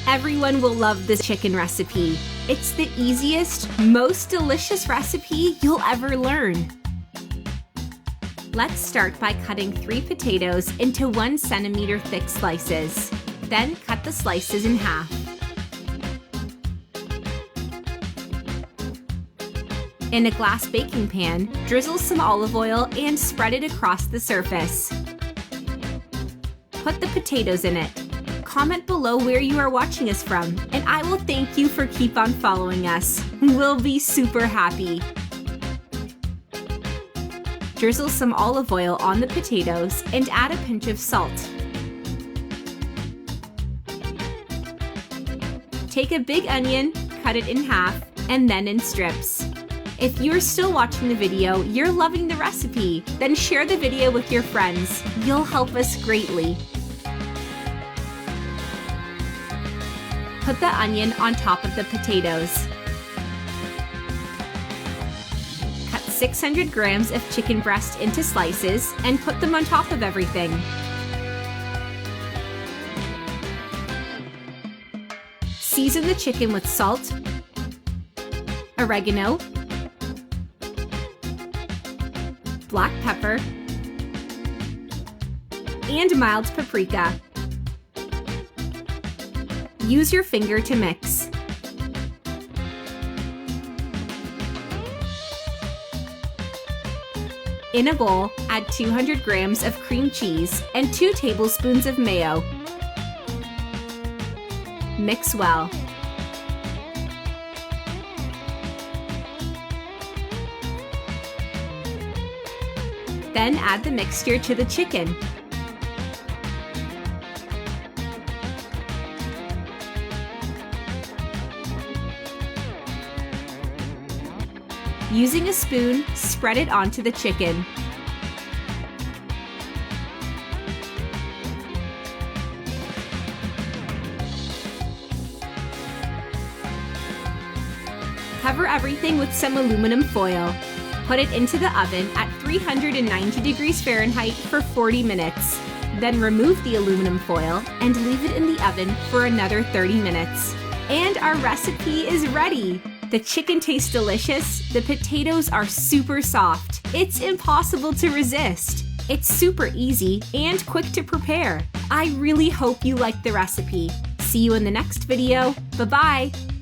Everyone will love this chicken recipe. It's the easiest, most delicious recipe you'll ever learn. Let's start by cutting 3 potatoes into 1 centimeter thick slices. Then cut the slices in half. In a glass baking pan, drizzle some olive oil and spread it across the surface. Put the potatoes in it. Comment below where you are watching us from, and I will thank you for keep on following us. We'll be super happy. Drizzle some olive oil on the potatoes and add a pinch of salt. Take a big onion, cut it in half, and then in strips. If you're still watching the video, you're loving the recipe, then share the video with your friends. You'll help us greatly. Put the onion on top of the potatoes. Cut 600 grams of chicken breast into slices and put them on top of everything. Season the chicken with salt, oregano, black pepper, and mild paprika. Use your finger to mix. In a bowl, add 200 grams of cream cheese and 2 tablespoons of mayo. Mix well. Then add the mixture to the chicken. Using a spoon, spread it onto the chicken. Cover everything with some aluminum foil. Put it into the oven at 390 degrees Fahrenheit for 40 minutes. Then remove the aluminum foil and leave it in the oven for another 30 minutes. And our recipe is ready! The chicken tastes delicious, the potatoes are super soft. It's impossible to resist. It's super easy and quick to prepare. I really hope you liked the recipe. See you in the next video. Bye-bye!